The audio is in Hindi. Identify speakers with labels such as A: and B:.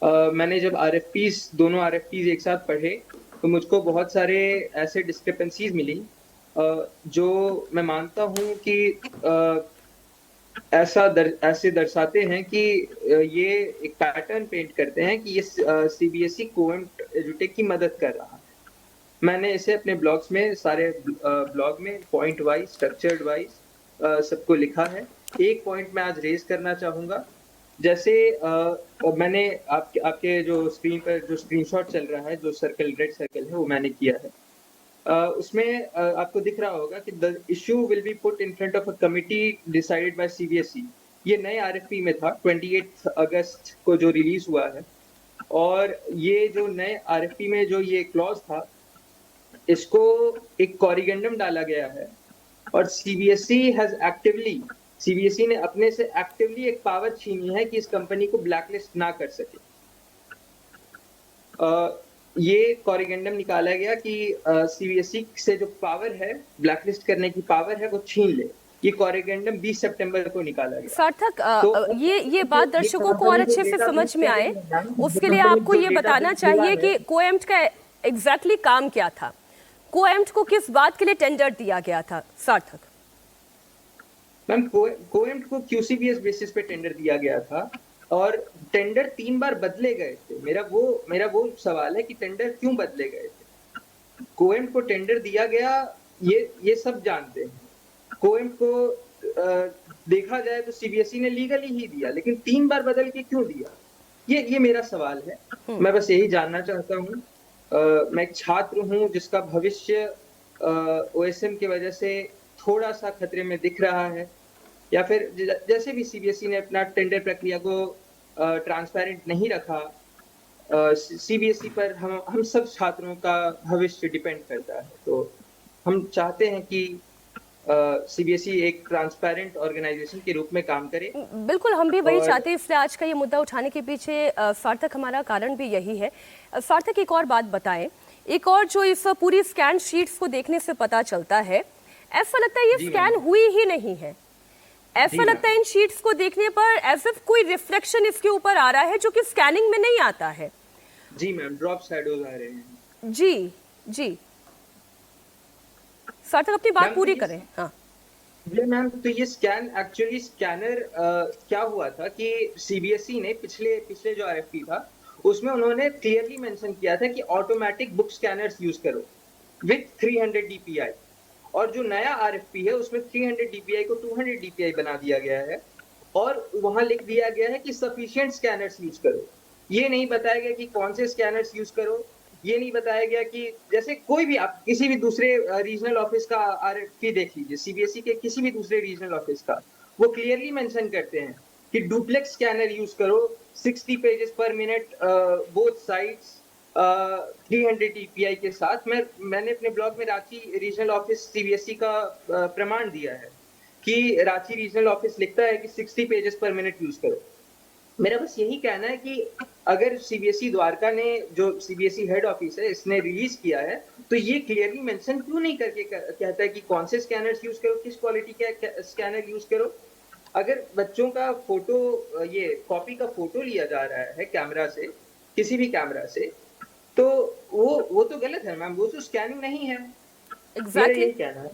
A: मैंने जब आरएफपीज दोनों आरएफपीज एक साथ पढ़े तो मुझको बहुत सारे ऐसे डिस्क्रिपेंसीज मिली, जो मैं मानता हूँ कि ऐसे दर्शाते हैं कि ये एक पैटर्न पेंट करते हैं कि ये सीबीएसई कोएम्ट एजुटेक की मदद कर रहा है। मैंने इसे अपने ब्लॉग्स में सारे ब्लॉग में पॉइंट वाइज स्ट्रक्चर्ड वाइज सबको लिखा है। एक पॉइंट मैं आज रेज करना चाहूंगा। जैसे मैंने आपके जो स्क्रीन पर जो स्क्रीनशॉट चल रहा है, जो सर्कल रेड सर्कल है, वो मैंने किया है। उसमें आपको दिख रहा होगा कि the issue will be put in front of a committee decided by CBSE. ये नए आरएफपी में था, 28 अगस्त को जो रिलीज हुआ है। और ये जो नए आरएफपी में जो ये क्लॉज था, इसको एक कॉरिगेंडम डाला गया है। और सीबीएसई ने अपने से एक्टिवली एक पावर छीनी है कि इस कंपनी को ब्लैकलिस्ट ना कर सके। ये कॉरिगेंडम निकाला गया कि सीबीएसई से जो पावर है, ब्लैकलिस्ट करने की पावर है, वो छीन ले। ये कॉरिगेंडम 20 सितंबर को निकाला गया।
B: सार्थक,
A: तो
B: ये बात
A: ये
B: दर्शकों को और
A: कंपनी जो
B: अच्छे से समझ
A: डेटाबेस
B: में
A: कर
B: आए,
A: रही है मैम, जो
B: उसके लिए
A: कंपनी
B: आपको
A: जो
B: ये बताना
A: डेटाबेस दिया
B: चाहिए
A: है।
B: कि कोएम्ट का एग्जैक्टली काम क्या था। कोएम्ट को किस बात के लिए टेंडर दिया गया था सार्थक?
A: मैम, कोएम्ट को क्यूसीबीएस बेसिस पे टेंडर दिया गया था और टेंडर 3 बार बदले गए थे। मेरा वो सवाल है कि टेंडर क्यों बदले गए थे? कोएम्ट को टेंडर दिया गया, ये सब जानते हैं। कोएम्ट को देखा जाए तो सीबीएसई ने लीगली ही दिया, लेकिन 3 बार बदल के क्यों दिया? ये मेरा सवाल है। मैं बस यही जानना चाहता हूँ। मैं एक छात्र हूँ जिसका भविष्य ओएसएम की वजह से थोड़ा सा खतरे में दिख रहा है, या फिर जैसे भी सीबीएसई ने अपना टेंडर प्रक्रिया को ट्रांसपेरेंट नहीं रखा। सीबीएसई पर हम सब छात्रों का भविष्य डिपेंड करता है। तो हम चाहते हैं कि सीबीएसई एक ट्रांसपेरेंट ऑर्गेनाइजेशन के रूप में काम करे।
B: बिल्कुल, हम भी वही
A: और
B: चाहते हैं, इसलिए आज का ये मुद्दा उठाने के पीछे सार्थक हमारा कारण भी यही है। सार्थक, एक और बात बताएं, एक और जो इस पूरी स्कैन शीट्स को देखने से पता चलता है, ऐसा लगता है ये
A: जी मैम।
B: स्कैन हुई ही नहीं है। ऐसा
A: जी मैम।
B: लगता है इन शीट्स को देखने पर एज इफ कोई रिफ्लेक्शन इसके ऊपर आ रहा है जो कि स्कैनिंग में नहीं आता है।
A: जी मैम, ड्रॉप शैडोज आ रहे हैं।
B: जी जी, सार्थक अपनी बात
A: मैम तो
B: पूरी
A: ये
B: करें। हाँ
A: जी मैम, तो ये एक्चुअली स्कैनर क्या हुआ था कि सीबीएसई ने पिछले पिछले जो आरएफपी था, उसमें उन्होंने क्लियरली मेंशन किया था कि ऑटोमेटिक बुक स्कैनर्स यूज करो विथ 300 डीपीआई। और जो नया आरएफपी है उसमें 300 डीपीआई को 200 डीपीआई बना दिया गया है। और वहां लिख दिया गया है कि सफिशिएंट स्कैनर्स यूज करो। ये नहीं बताया गया कि कौन से स्कैनर्स यूज करो। ये नहीं बताया गया कि जैसे कोई भी आप किसी भी दूसरे रीजनल ऑफिस का आरएफपी देख लीजिए, सीबीएसई के किसी भी दूसरे रीजनल ऑफिस का, वो क्लियरली मेंशन करते हैं कि डुप्लेक्स स्कैनर यूज करो, 60 पेजेस पर मिनट बोथ साइड्स, 300 डीपीआई के साथ। मैंने अपने ब्लॉग में रांची रीजनल ऑफिस सीबीएसई का प्रमाण दिया है कि रांची रीजनल ऑफिस लिखता है कि 60 पेजेस पर मिनट यूज करो। मेरा बस यही कहना है कि अगर सीबीएसई द्वारका ने, जो सीबीएसई हेड ऑफिस है, इसने रिलीज किया है, तो ये क्लियरली मेंशन क्यों नहीं करके कहता है कि कौन से स्कैनर्स यूज करो, किस क्वालिटी के स्कैनर यूज करो। अगर बच्चों का फोटो, ये कॉपी का फोटो लिया जा रहा है कैमरा से, किसी भी कैमरा से, तो वो तो गलत है मैम, वो तो स्कैनिंग नहीं है। मेरा
B: एग्जैक्टली
A: यही
B: exactly.
A: कहना है।